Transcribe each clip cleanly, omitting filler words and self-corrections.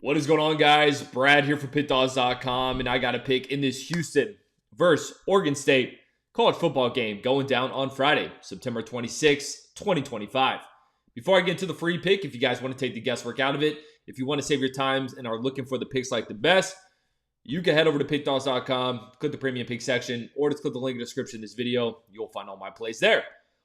What is going on, guys? Brad here for Pickdawgz.com, and I got a pick in this Houston versus Oregon State college football game going down on Friday, September 26, 2025. Before I get into the free pick, if you guys want to take the guesswork out of it, if you want to save your times and are looking for the picks like the best, you can head over to Pickdawgz.com, click the premium pick section, or just click the link in the description of this video. You'll find all my plays there.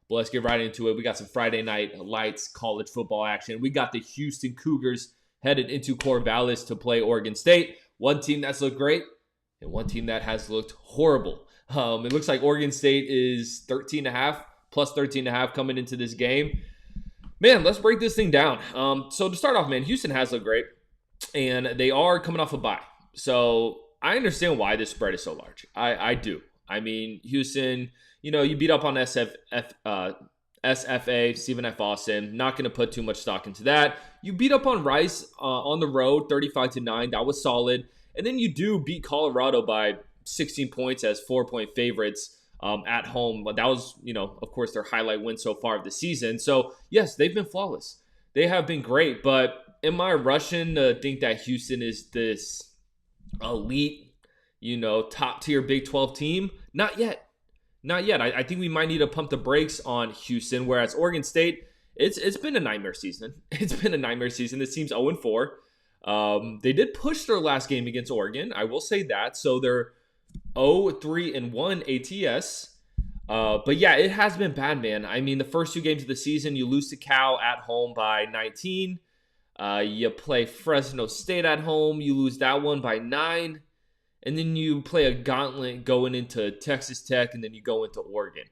But let's get right into it. We got some Friday night lights college football action. We got the Houston Cougars headed into Corvallis to play Oregon State. One team that's looked great and one team that has looked horrible. It looks like Oregon State is 13.5, plus 13.5 coming into this game. Man, let's break this thing down. So to start off, man, Houston has looked great, and they are coming off a bye. So I understand why this spread is so large. I do. I mean, Houston, you beat up on SFA, Stephen F. Austin. Not going to put too much stock into that. You beat up on Rice on the road, 35-9. That was solid. And then you do beat Colorado by 16 points as 4-point favorites at home. But that was, of course, their highlight win so far of the season. So, yes, they've been flawless. They have been great. But am I rushing to think that Houston is this elite, top-tier Big 12 team? Not yet. Not yet. I think we might need to pump the brakes on Houston, whereas Oregon State, it's been a nightmare season. It's been a nightmare season. This team's 0-4. They did push their last game against Oregon. I will say that. So they're 0-3-1 ATS. But yeah, it has been bad, man. I mean, the first two games of the season, you lose to Cal at home by 19. You play Fresno State at home. You lose that one by 9. And then you play a gauntlet going into Texas Tech, and then you go into Oregon.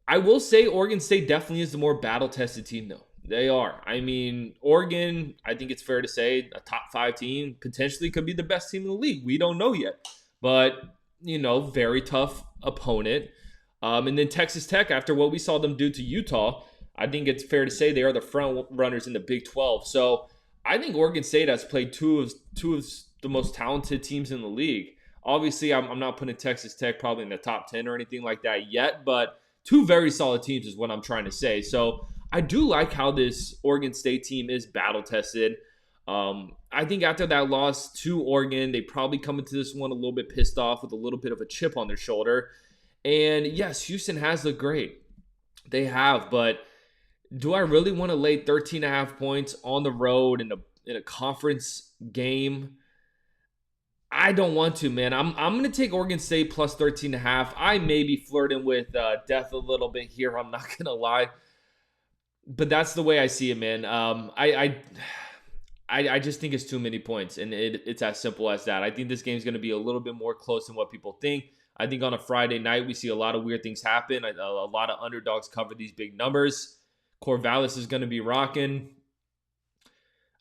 I will say Oregon State definitely is the more battle-tested team, though. They are. I mean, Oregon, I think it's fair to say, a top 5 team, potentially could be the best team in the league. We don't know yet. But, very tough opponent. And then Texas Tech, after what we saw them do to Utah, I think it's fair to say they are the front runners in the Big 12. So I think Oregon State has played two of the most talented teams in the league. Obviously, I'm not putting Texas Tech probably in the top 10 or anything like that yet, but two very solid teams is what I'm trying to say. So I do like how this Oregon State team is battle-tested. I think after that loss to Oregon, they probably come into this one a little bit pissed off with a little bit of a chip on their shoulder. And yes, Houston has looked great. They have, but do I really want to lay 13.5 points on the road in a conference game? I don't want to, man. I'm going to take Oregon State plus 13.5. I may be flirting with death a little bit here. I'm not going to lie. But that's the way I see it, man. I just think it's too many points, and it's as simple as that. I think this game is going to be a little bit more close than what people think. I think on a Friday night, we see a lot of weird things happen. A lot of underdogs cover these big numbers. Corvallis is going to be rocking.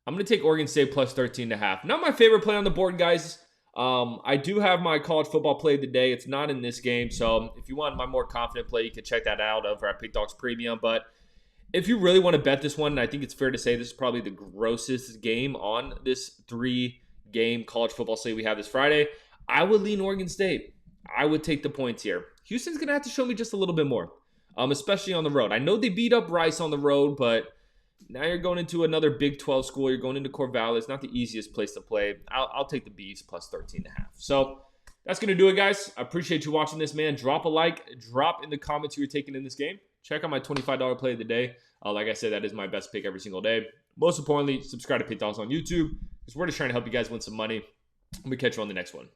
I'm going to take Oregon State plus 13.5. Not my favorite play on the board, guys. I do have my college football play of the day. It's not in this game, so if you want my more confident play, you can check that out over at Pickdawgz Premium. But if you really want to bet this one, and I think it's fair to say this is probably the grossest game on this 3-game college football slate we have this Friday, I would lean Oregon State. I would take the points here. Houston's going to have to show me just a little bit more, especially on the road. I know they beat up Rice on the road, but now you're going into another Big 12 school. You're going into Corvallis. Not the easiest place to play. I'll take the Beavs plus 13.5. So that's going to do it, guys. I appreciate you watching this, man. Drop a like. Drop in the comments who you're taking in this game. Check out my $25 play of the day. Like I said, that is my best pick every single day. Most importantly, subscribe to Pickdawgz on YouTube because we're just trying to help you guys win some money. We catch you on the next one.